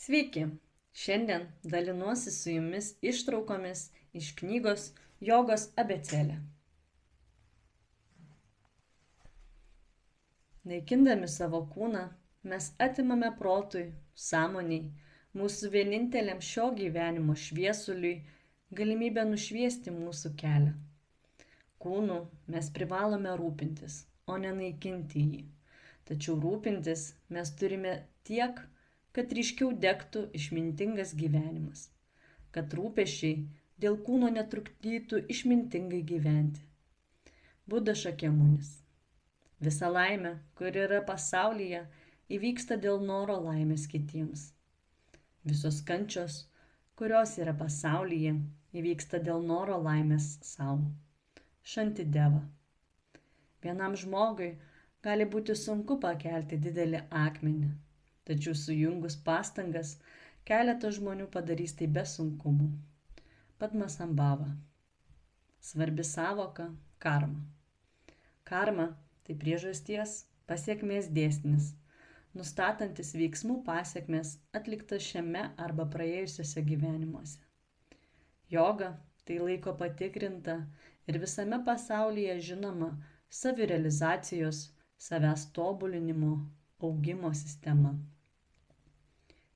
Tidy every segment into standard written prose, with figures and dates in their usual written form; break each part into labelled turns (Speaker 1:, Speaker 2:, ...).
Speaker 1: Sveiki! Šiandien dalinuosi su jumis ištraukomis iš knygos Jogos abėcėlė. Naikindami savo kūną, mes atimame protui, sąmoniai, mūsų vieninteliam šio gyvenimo šviesuliui galimybę nušviesti mūsų kelią. Kūnu mes privalome rūpintis, o ne naikinti jį. Tačiau rūpintis mes turime tiek, kad ryškiau degtų išmintingas gyvenimas, kad rūpesčiai dėl kūno netrukdytų išmintingai gyventi. Buda Šakyamunis. Visa laimė, kuri yra pasaulyje, įvyksta dėl noro laimės kitiems. Visos kančios, kurios yra pasaulyje, įvyksta dėl noro laimės savo. Šantideva. Vienam žmogui gali būti sunku pakelti didelį akmenį, tačiau sujungus pastangas keletas žmonių padarys tai be sunkumų. Padmasambhava. Svarbi sąvoka – karma. Karma – tai priežasties pasekmės dėsnis, nustatantis veiksmų pasekmes atliktas šiame arba praėjusiuose gyvenimuose. Joga – tai laiko patikrinta ir visame pasaulyje žinoma savirealizacijos, savęs tobulinimo, augimo sistema.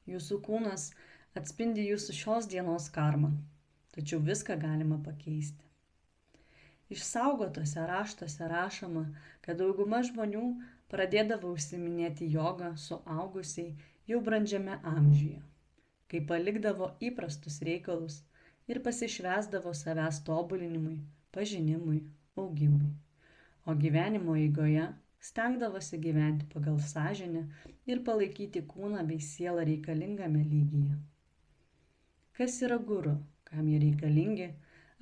Speaker 1: Jūsų kūnas atspindi jūsų šios dienos karmą, tačiau viską galima pakeisti. Išsaugotose raštuose rašoma, kad dauguma žmonių pradėdavo užsiiminėti jogą suaugusiai jau brandžiame amžiuje, kai palikdavo įprastus reikalus ir pasišvęsdavo savęs tobulinimui, pažinimui, augimui, o gyvenimo eigoje stengdavosi gyventi pagal sąžinę ir palaikyti kūną bei sielą reikalingame lygyje. Kas yra guru, kam jie reikalingi,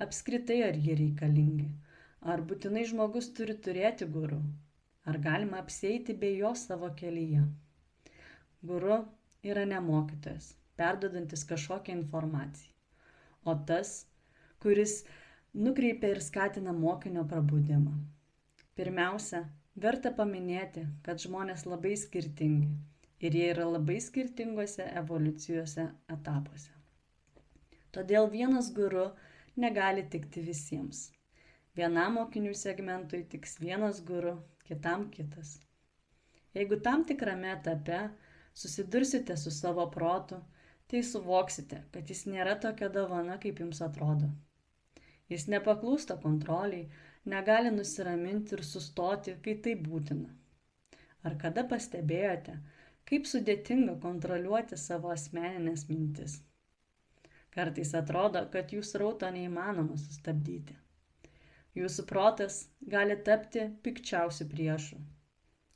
Speaker 1: apskritai ar jie reikalingi, ar būtinai žmogus turi turėti guru, ar galima apsieiti be jo savo kelyje. Guru yra ne mokytojas, perduodantis kažkokią informaciją, o tas, kuris nukreipia ir skatina mokinio prabudimą. Pirmiausia, verta paminėti, kad žmonės labai skirtingi ir jie yra labai skirtingose evoliucijose etapuose. Todėl vienas guru negali tikti visiems. Vienam mokinių segmentui tiks vienas guru, kitam kitas. Jeigu tam tikrame etape susidursite su savo protu, tai suvoksite, kad jis nėra tokia dovana, kaip jums atrodo. Jis nepaklūsta kontroliai, negali nusiraminti ir sustoti, kai tai būtina. Ar kada pastebėjote, kaip sudėtinga kontroliuoti savo asmeninės mintis? Kartais atrodo, kad jų srauto neįmanoma sustabdyti. Jūsų protas gali tapti pikčiausiu priešu.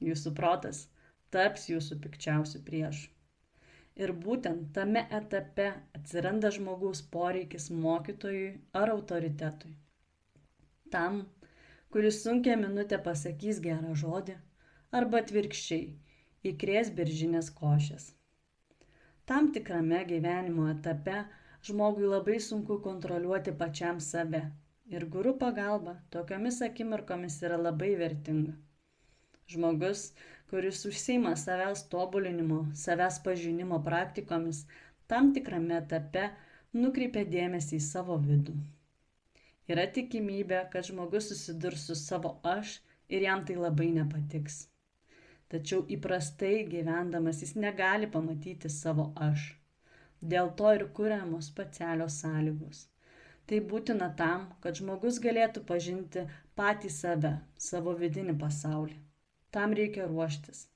Speaker 1: Jūsų protas taps jūsų pikčiausiu priešu. Ir būtent tame etape atsiranda žmogaus poreikis mokytojui ar autoritetui. Tam, kuris sunkią minutę pasakys gerą žodį, arba atvirkščiai, įkrės beržinės košės. Tam tikrame gyvenimo etape žmogui labai sunku kontroliuoti pačiam save ir guru pagalba tokiomis akimirkomis yra labai vertinga. Žmogus, kuris užsiima savęs tobulinimo, savęs pažinimo praktikomis, tam tikrame etape nukreipia dėmesį į savo vidų. Yra tikimybė, kad žmogus susidurs su savo aš ir jam tai labai nepatiks. Tačiau įprastai gyvendamas jis negali pamatyti savo aš. Dėl to ir kuriamos specialios sąlygos. Tai būtina tam, kad žmogus galėtų pažinti patį save, savo vidinį pasaulį. Tam reikia ruoštis.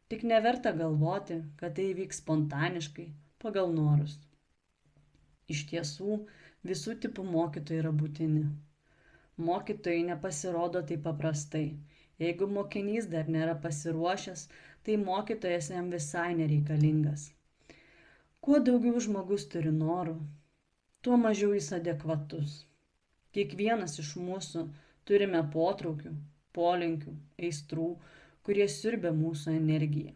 Speaker 1: Tik neverta galvoti, kad tai įvyks spontaniškai, pagal norus. Iš tiesų, visų tipų mokytojai yra būtini. Mokytojai nepasirodo taip paprastai. Jeigu mokinys dar nėra pasiruošęs, tai mokytojas jam visai nereikalingas. Kuo daugiau žmogus turi norų, tuo mažiau jis adekvatus. Kiekvienas iš mūsų turime potraukių, polinkių, aistrų, kurie siurbia mūsų energiją.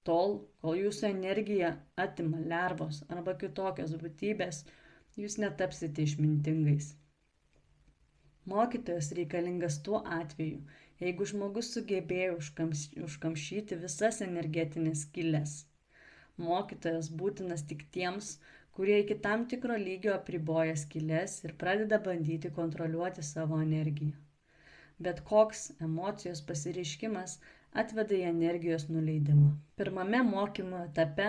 Speaker 1: Tol, kol jūsų energiją atima lervos arba kitokios būtybės, jūs netapsite išmintingais. Mokytojas reikalingas tuo atveju, jeigu žmogus sugebėjo užkamšyti visas energetinės skylės. Mokytojas būtinas tik tiems, kurie iki tam tikro lygio apriboja skyles ir pradeda bandyti kontroliuoti savo energiją. Bet koks emocijos pasireiškimas atveda į energijos nuleidimą. Pirmame mokymo etape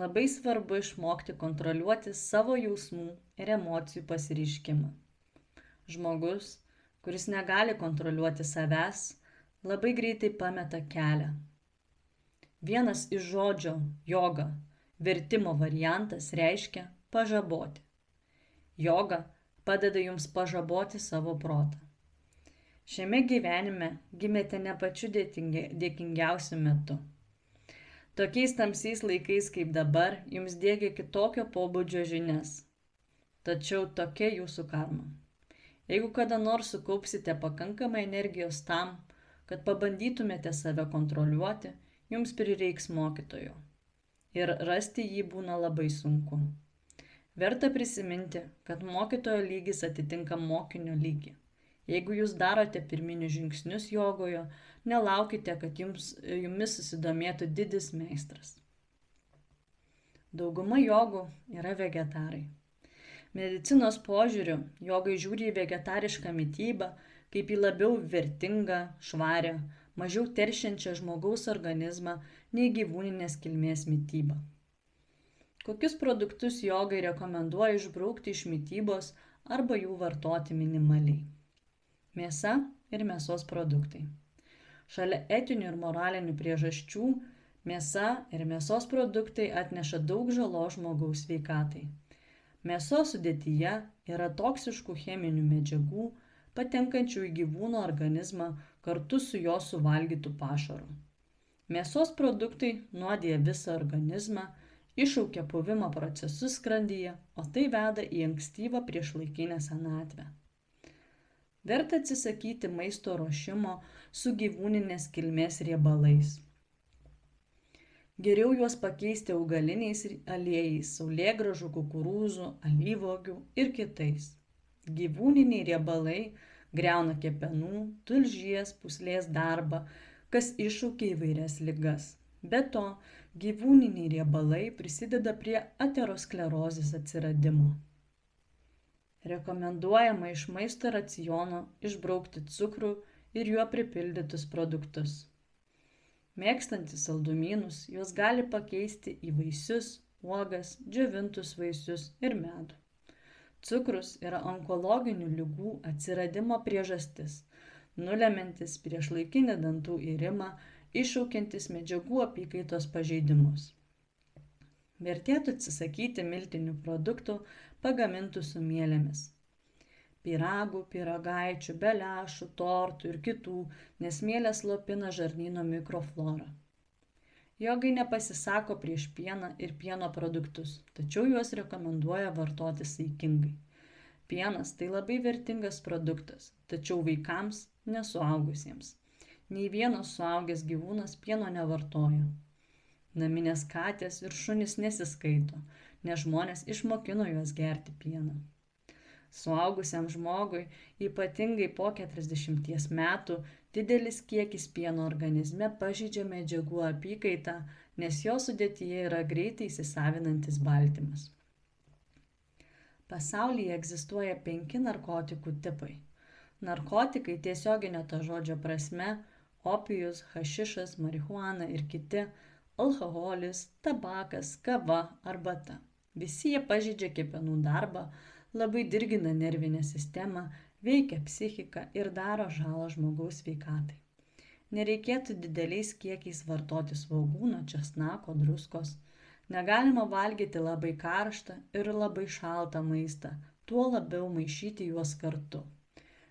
Speaker 1: labai svarbu išmokti kontroliuoti savo jausmų ir emocijų pasireiškimą. Žmogus, kuris negali kontroliuoti savęs, labai greitai pameta kelią. Vienas iš žodžio joga vertimo variantas reiškia pažaboti. Joga padeda jums pažaboti savo protą. Šiame gyvenime gimėte ne pačiu dėkingiausiu metu. Tokiais tamsiais laikais kaip dabar jums diegia kitokio pobūdžio žinias. Tačiau tokia jūsų karma. Jeigu kada nors sukaupsite pakankamai energijos tam, kad pabandytumėte save kontroliuoti, jums prireiks mokytojo. Ir rasti jį būna labai sunku. Verta prisiminti, kad mokytojo lygis atitinka mokinio lygį. Jeigu jūs darote pirminius žingsnius jogoje, nelaukite, kad jumis susidomėtų didis meistras. Dauguma jogų yra vegetarai. Medicinos požiūriu, jogai žiūri į vegetarišką mitybą kaip į labiau vertingą, švarią, mažiau teršiančią žmogaus organizmą nei gyvūninės kilmės mitybą. Kokius produktus jogai rekomenduoja išbraukti iš mitybos arba jų vartoti minimaliai? Mėsa ir mėsos produktai. Šalia etinių ir moralinių priežasčių, mėsa ir mėsos produktai atneša daug žalos žmogaus sveikatai. Mėsos sudėtyje yra toksiškų cheminių medžiagų, patenkančių į gyvūno organizmą kartu su jo suvalgytų pašaru. Mėsos produktai nuodija visą organizmą, iššaukia puvimo procesus skrandyje, o tai veda į ankstyvą priešlaikinę senatvę. Verta atsisakyti maisto ruošimo su gyvūninės kilmės riebalais. Geriau juos pakeisti augaliniais aliejais, saulėgrąžų, kukurūzų, alyvuogių ir kitais. Gyvūniniai riebalai griauna kepenų, tulžies, pūslės darbą, kas iššaukia įvairias ligas. Be to, gyvūniniai riebalai prisideda prie aterosklerozės atsiradimo. Rekomenduojama iš maisto raciono išbraukti cukrų ir juo pripildytus produktus. Mėgstantys saldumynus, juos gali pakeisti į vaisius, uogas, džiovintus vaisius ir medų. Cukrus yra onkologinių ligų atsiradimo priežastis, nulemiantis priešlaikinį dantų irimą, iššaukiantis medžiagų apykaitos pažeidimus. Vertėtų atsisakyti miltinių produktų pagamintų su mielėmis. Pyragų, pyragaičių, beliašų, tortų ir kitų, nes mielės slopina žarnyno mikroflorą. Jogai nepasisako prieš pieną ir pieno produktus, tačiau juos rekomenduoja vartoti saikingai. Pienas tai labai vertingas produktas, tačiau vaikams, nesuaugusiems. Nei vienas suaugęs gyvūnas pieno nevartoja. Naminės katės ir šunys nesiskaito, nes žmonės išmokino juos gerti pieną. Suaugusiam žmogui, ypatingai po 40 metų, didelis kiekis pieno organizme pažeidžia medžiagų apykaitą, nes jo sudėtyje yra greitai įsisavinantis baltymas. Pasaulyje egzistuoja 5 narkotikų tipai. Narkotikai tiesioginio to žodžio prasme – opijus, hašišas, marihuana ir kiti – alkoholis, tabakas, kava, arbata. Visi jie pažeidžia kepenų darbą, labai dirgina nervinę sistemą, veikia psichiką ir daro žalą žmogaus sveikatai. Nereikėtų dideliais kiekiais vartoti svogūno, česnako, druskos. Negalima valgyti labai karštą ir labai šaltą maistą, tuo labiau maišyti juos kartu.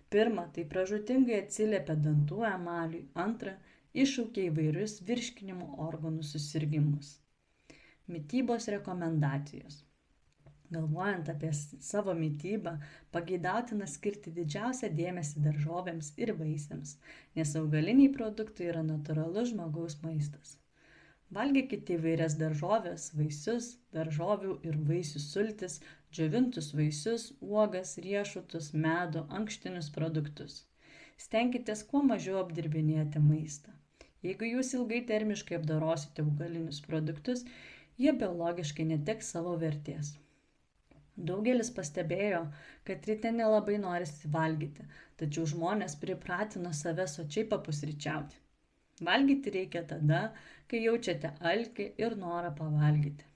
Speaker 1: Pirma, tai pražūtingai atsiliepia dantų emaliui, antra, iššaukia įvairius virškinimo organų susirgimus. Mitybos rekomendacijos. Galvojant apie savo mitybą, pageidautina skirti didžiausią dėmesį daržovėms ir vaisiams, nes augaliniai produktai yra natūralus žmogaus maistas. Valgykite įvairias daržovės, vaisius, daržovių ir vaisių sultis, džiovintus vaisius, uogas, riešutus, medų, ankštinius produktus. Stenkitės kuo mažiau apdirbinėti maistą. Jeigu jūs ilgai termiškai apdorosite augalinius produktus, jie biologiškai neteks savo vertės. Daugelis pastebėjo, kad ryte nelabai norisi valgyti, tačiau žmonės pripratino save sočiai papusryčiauti. Valgyti reikia tada, kai jaučiate alkį ir norą pavalgyti.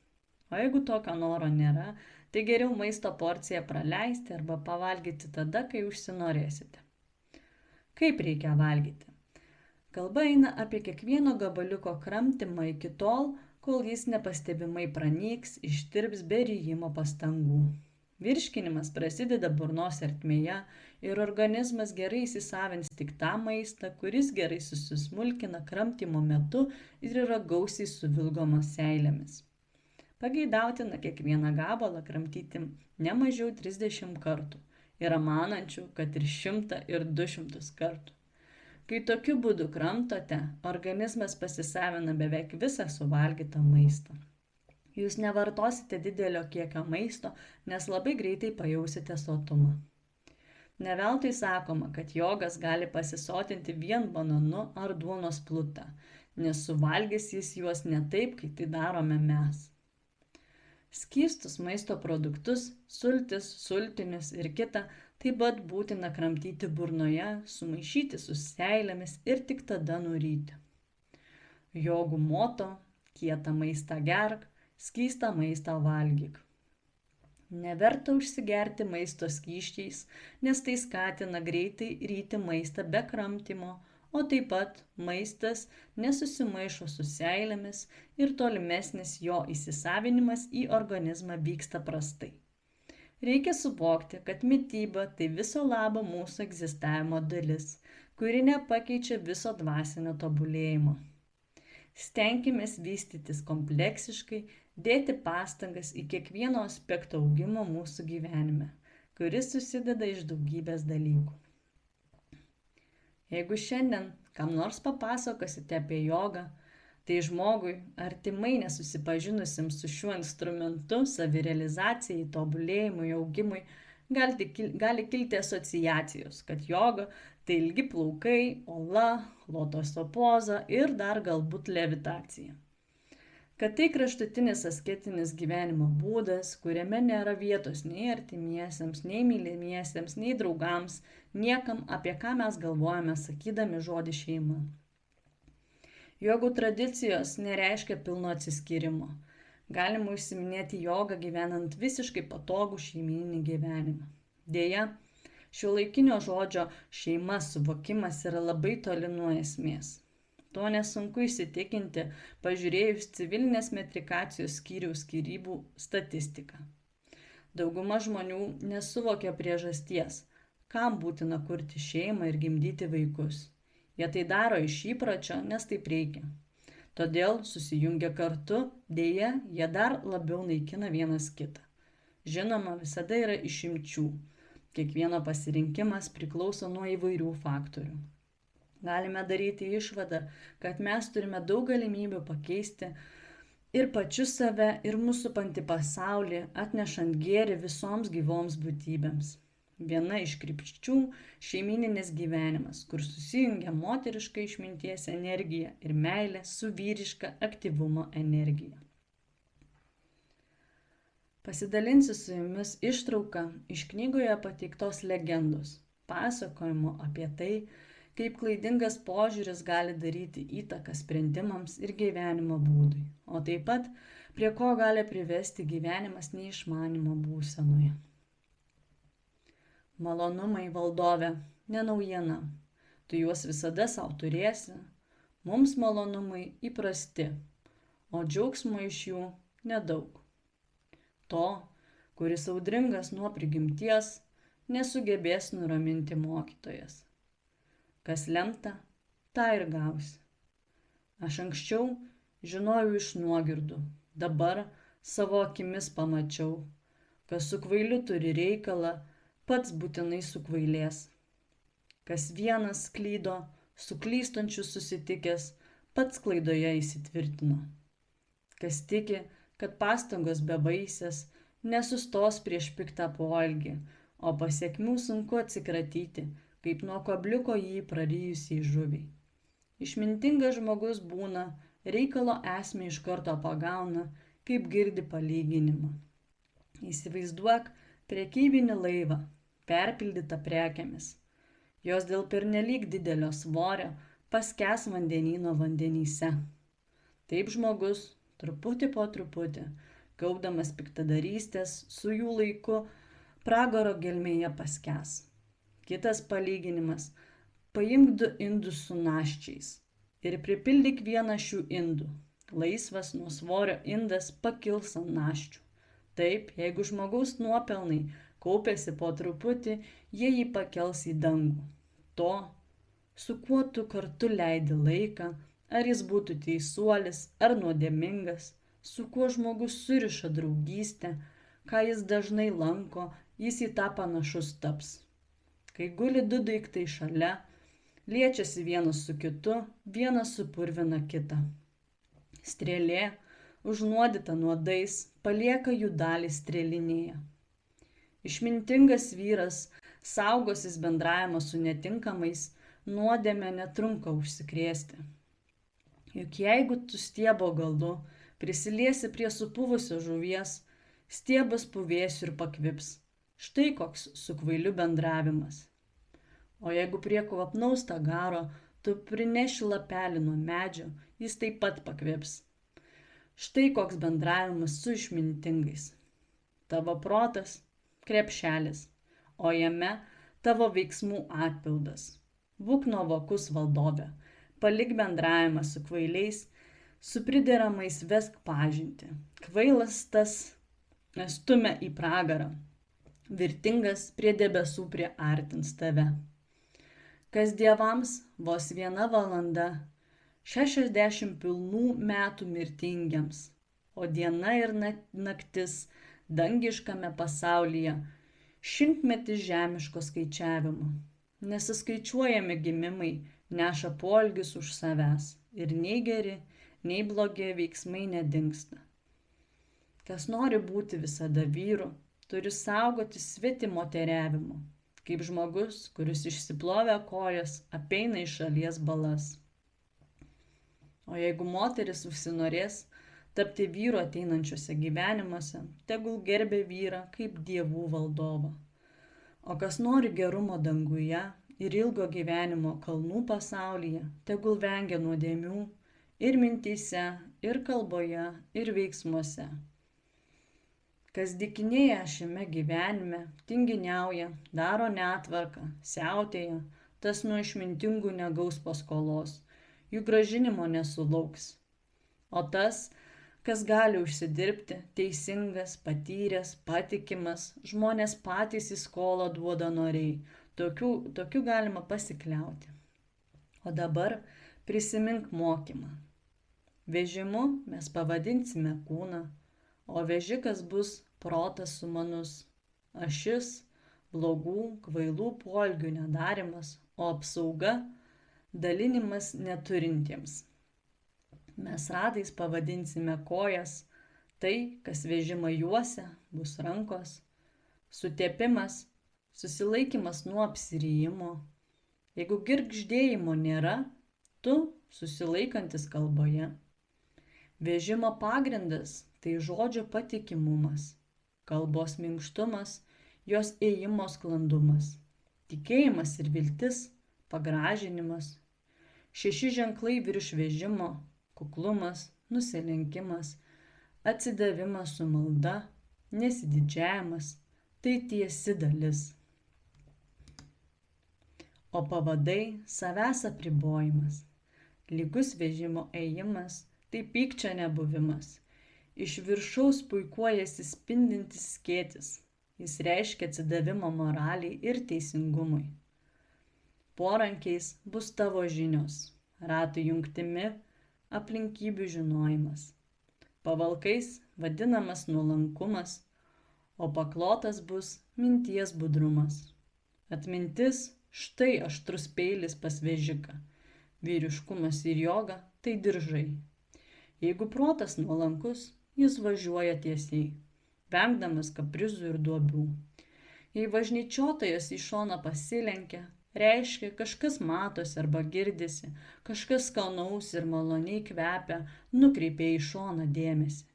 Speaker 1: O jeigu tokio noro nėra, tai geriau maisto porciją praleisti arba pavalgyti tada, kai užsinorėsite. Kaip reikia valgyti? Kalba eina apie kiekvieno gabaliuko kramtymą iki tol, kol jis nepastebimai pranyks, ištirps be ryjimo pastangų. Virškinimas prasideda burnos ertmėje ir organizmas gerai įsisavins tik tą maistą, kuris gerai susismulkina kramtymo metu ir yra gausiai suvilgomas seilėmis. Pageidautina kiekvieną gabalą kramtyti ne mažiau 30 kartų. Yra manančių, kad ir 100 ir 200 kartų. Kai tokiu būdu kramtote, organizmas pasisavina beveik visą suvalgytą maistą. Jūs nevartosite didelio kiekio maisto, nes labai greitai pajausite sotumą. Ne veltui sakoma, kad jogas gali pasisotinti vien bananu ar duonos pluta, nes suvalgys jis juos ne taip, kaip tai darome mes. Skystus maisto produktus, sultis, sultinius ir kitą taip pat būtina kramtyti burnoje, sumaišyti su seilėmis ir tik tada nuryti. Jogų moto: kietą maistą gerk, skystą maistą valgyk. Neverta užsigerti maisto skysčiais, nes tai skatina greitai ryti maistą be kramtymo, o taip pat maistas nesusimaišo su seilėmis ir tolimesnis jo įsisavinimas į organizmą vyksta prastai. Reikia suvokti, kad mityba tai viso labo mūsų egzistavimo dalis, kuri nepakeičia viso dvasinio tobulėjimo. Stenkimės vystytis kompleksiškai, dėti pastangas į kiekvieno aspekto augimo mūsų gyvenime, kuris susideda iš daugybės dalykų. Jeigu šiandien kam nors papasakosite apie jogą, tai žmogui, artimai nesusipažinusim su šiuo instrumentu, savirealizacijai, tobulėjimui, augimui, gali kilti asociacijos, kad joga tai ilgi plaukai, ola, lotoso poza ir dar galbūt levitacija. Kad tai kraštutinis asketinis gyvenimo būdas, kuriame nėra vietos nei artimiesiems, nei mylimiesiems, nei draugams, niekam, apie ką mes galvojame sakydami žodį šeima. Jogų tradicijos nereiškia pilno atsiskyrimo. Galima užsiiminėti jogą gyvenant visiškai patogų šeimyninį gyvenimą. Deja, šiuolaikinio žodžio šeima suvokimas yra labai toli nuo esmės. To nesunku įsitikinti, pažiūrėjus civilinės metrikacijos skyriaus skyrybų statistiką. Dauguma žmonių nesuvokia priežasties, kam būtina kurti šeimą ir gimdyti vaikus. Jie tai daro iš įpročio, nes taip reikia. Todėl susijungia kartu, deja, jie dar labiau naikina vienas kitą. Žinoma, visada yra išimčių. Kiekvieno pasirinkimas priklauso nuo įvairių faktorių. Galime daryti išvadą, kad mes turime daug galimybių pakeisti ir pačius save, ir mūsų supantį pasaulį, atnešant gėrį visoms gyvoms būtybėms. Viena iš krypčių – šeimyninis gyvenimas, kur susijungia moteriška išminties energija ir meilė su vyriška aktyvumo energija. Pasidalinsiu su jumis ištrauką iš knygoje pateiktos legendos, pasakojimo apie tai, kaip klaidingas požiūris gali daryti įtaką sprendimams ir gyvenimo būdui, o taip pat prie ko gali privesti gyvenimas neišmanimo būsenoje. Malonumai, valdove, ne naujiena, tu juos visada savo turėsi, mums malonumai įprasti, o džiaugsmo iš jų nedaug. To, kuris audringas nuo prigimties, nesugebės nuraminti mokytojas. Kas lemta, tą ir gausi. Aš anksčiau žinojau iš nuogirdų, dabar savo akimis pamačiau, kas su kvailiu turi reikalą, pats būtinai sukvailės. Kas vienas klydo, su klystančiu susitikęs, pats klaidoje įsitvirtino. Kas tiki, kad pastangos bevaisės, nesustos prieš piktą poelgį, o pasekmių sunku atsikratyti, kaip nuo kabliuko jį prarijusiai žuviai. Išmintingas žmogus būna, reikalo esmę iš karto pagauna kaip girdi palyginimą. Įsivaizduok prekybinį laivą, perpildytą prekėmis. Jos dėl pernelyg didelio svorio paskęs vandenyno vandenyse. Taip žmogus, truputį po truputį, kaupdamas piktadarystės, su jų laiku pragaro gelmėje paskęs. Kitas palyginimas – paimk 2 indus su naščiais ir pripildyk vieną šių indų. Laisvas nuo svorio indas pakils ant naščių. Taip, jeigu žmogaus nuopelnai kaupėsi po truputį, jie jį pakels į dangų. To, su kuo tu kartu leidi laiką, ar jis būtų teisuolis ar nuodėmingas, su kuo žmogus suriša draugystę, ką jis dažnai lanko, jis į tą panašus taps. Kai guli 2 daiktai šalia, liečiasi vienas su kitu, vienas supurvina kitą. Strėlė, užnuodyta nuodais, palieka jų dalį strėlinėje. Išmintingas vyras, saugosis bendravimo su netinkamais, nuodėmė netrunka užsikrėsti. Juk jeigu tu stiebo galu prisiliesi prie supuvusio žuvies, stiebas puvėsiu ir pakvips. Štai koks su kvailiu bendravimas. O jeigu prie kvapnaus tagaro tu prineši lapelį nuo medžio, jis taip pat pakvips. Štai koks bendravimas su išmintingais. Tavo protas – krepšelis, o jame tavo veiksmų atpildas. Būk nuovokus valdove, palik bendravimą su kvailiais, su prideramais vesk pažintį. Kvailas tas stumia į pragarą, virtingas prie debesų priartins tave. Kas dievams vos 1 valanda, 60 pilnų metų mirtingiems, o diena ir naktis dangiškame pasaulyje 100 žemiško skaičiavimo. Nesiskaičiuojami gimimai neša poelgius už savęs ir nei geri, nei blogi veiksmai nedingsta. Kas nori būti visada vyru, turi saugoti svetimoteriavimo, kaip žmogus, kuris išsiplovė kojas, apeina iš šalies balas. O jeigu moteris užsinorės tapti vyru ateinančiuose gyvenimuose, tegul gerbė vyrą kaip dievų valdovą. O kas nori gerumo danguje ir ilgo gyvenimo kalnų pasaulyje, tegul vengia nuodėmių ir mintyse, ir kalboje, ir veiksmuose. Kas dykinėja šiame gyvenime, tinginiauja, daro netvarką, siautėja, tas nuo išmintingų negaus paskolos, jų gražinimo nesulauks. O tas, kas gali užsidirbti, teisingas, patyręs, patikimas, žmonės patys į skolą duoda noriai, tokių galima pasikliauti. O dabar prisimink mokymą. Vežimu mes pavadinsime kūną, o vežikas bus protas sumanus, ašis blogų, kvailų poelgių nedarimas, o apsauga dalinimas neturintiems. Mes ratais pavadinsime kojas, tai, kas vežimą juosia, bus rankos, sutepimas, susilaikimas nuo apsirijimo. Jeigu girgždėjimo nėra, tu susilaikantis kalboje. Vežimo pagrindas tai žodžio patikimumas, kalbos minkštumas, jos ėjimo sklandumas, tikėjimas ir viltis, pagražinimas, 6 ženklai virš vežimo, kuklumas, nusilenkimas, atsidavimas su malda, nesididžiavimas, tai tiesi dalis. O pavadai savęs apribojimas, lygus vežimo ėjimas, tai pykčio nebuvimas. Iš viršaus puikuojasi spindintis skėtis, jis reiškia atsidavimą moraliai ir teisingumui. Porankiais bus tavo žinios, ratų jungtimi aplinkybių žinojimas. Pavalkais vadinamas nuolankumas, o paklotas bus minties budrumas. Atmintis štai aštrus peilis pas vežiką, vyriškumas ir joga tai diržai. Jeigu protas nuolankus, jis važiuoja tiesiai, vengdamas kaprizų ir duobių. Jei važnyčiotojas į šoną pasilenkia, reiškia kažkas matosi arba girdisi, kažkas skanaus ir maloniai kvepia, nukreipia į šoną dėmesį.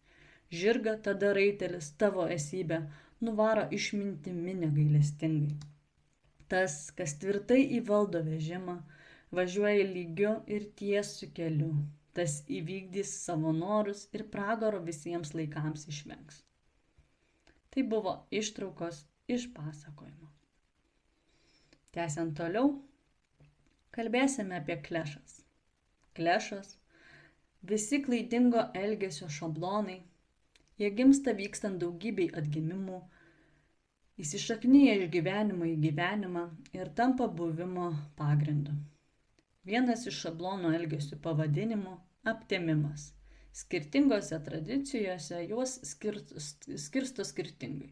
Speaker 1: Žirgą tada raitelis tavo esybę nuvaro išmintimi negailestingai. Tas, kas tvirtai įvaldo vežimą, važiuoja lygiu ir tiesiu keliu. Tas įvykdys savo norus ir pragaro visiems laikams išvengs. Tai buvo ištraukos iš pasakojimo. Tęsiant toliau, kalbėsime apie klešas. Klešas – visi klaidingo elgesio šablonai. Jie gimsta vykstant daugybei atgimimų, įsišaknyja iš gyvenimo į gyvenimą ir tampa buvimo pagrindu. Vienas iš šablono elgesių pavadinimų – aptemimas. Skirtingose tradicijose juos skirsto skirtingai.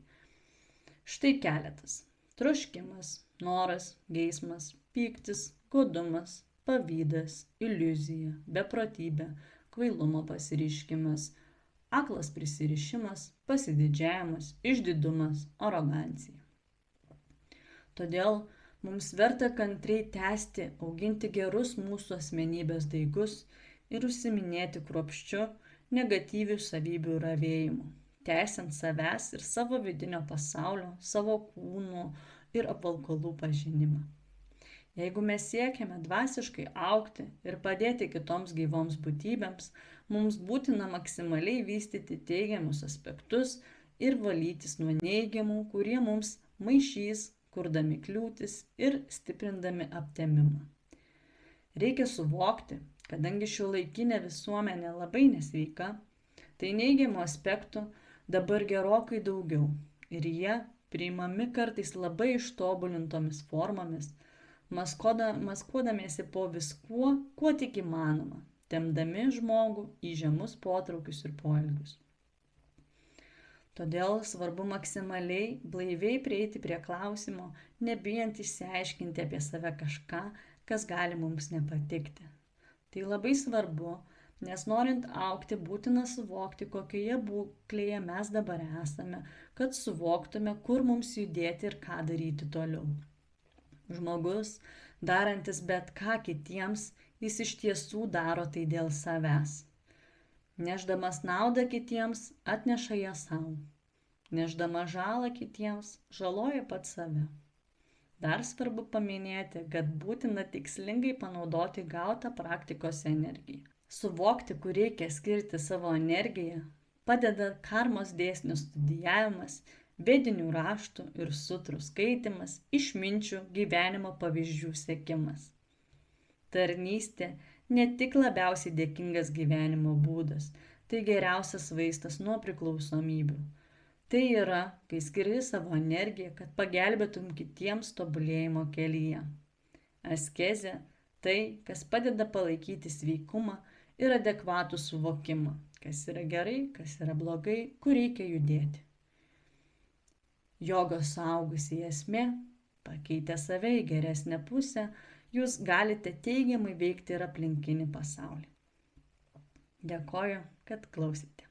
Speaker 1: Štai keletas. Troškimas, noras, geismas, pyktis, godumas, pavydas, iliuzija, beprotybė, kvailumo pasireiškimas, aklas prisirišimas, pasididžiavimas, išdidumas, arogancija. Todėl mums verta kantriai tęsti, auginti gerus mūsų asmenybės daigus ir užsiiminėti kruopščiu negatyvių savybių ravėjimu, tęsiant savęs ir savo vidinio pasaulio, savo kūno ir apvalkalų pažinimą. Jeigu mes siekiame dvasiškai augti ir padėti kitoms gyvoms būtybėms, mums būtina maksimaliai vystyti teigiamus aspektus ir valytis nuo neigiamų, kurie mums maišys, kurdami kliūtis ir stiprindami aptemimą. Reikia suvokti, kadangi šiuolaikinė visuomenė labai nesveika, tai neigiamų aspektų dabar gerokai daugiau ir jie priimami kartais labai ištobulintomis formomis, maskuodamiesi po viskuo, kuo tik įmanoma, tempdami žmogų į žemus potraukius ir poelgius. Todėl svarbu maksimaliai blaiviai prieiti prie klausimo, nebijant išsiaiškinti apie save kažką, kas gali mums nepatikti. Tai labai svarbu, nes norint augti būtina suvokti, kokioje būklėje mes dabar esame, kad suvoktume, kur mums judėti ir ką daryti toliau. Žmogus, darantis bet ką kitiems, jis iš tiesų daro tai dėl savęs. Nešdamas naudą kitiems, atneša ją savo. Nešdamas žalą kitiems, žaloja pats save. Dar svarbu paminėti, kad būtina tikslingai panaudoti gautą praktikos energiją. Suvokti, kur reikia skirti savo energiją, padeda karmos dėsnių studijavimas, vedinių raštų ir sutrų skaitimas, išminčių gyvenimo pavyzdžių sekimas. Tarnystė ne tik labiausiai dėkingas gyvenimo būdas, tai geriausias vaistas nuo priklausomybių. Tai yra, kai skiri savo energiją, kad pagelbėtum kitiems tobulėjimo kelyje. Askezė – tai, kas padeda palaikyti sveikumą ir adekvatų suvokimą, kas yra gerai, kas yra blogai, kur reikia judėti. Jogos suaugusiai esmė – pakeitę save į geresnę pusę, jūs galite teigiamai veikti ir aplinkinį pasaulį. Dėkoju, kad klausėte.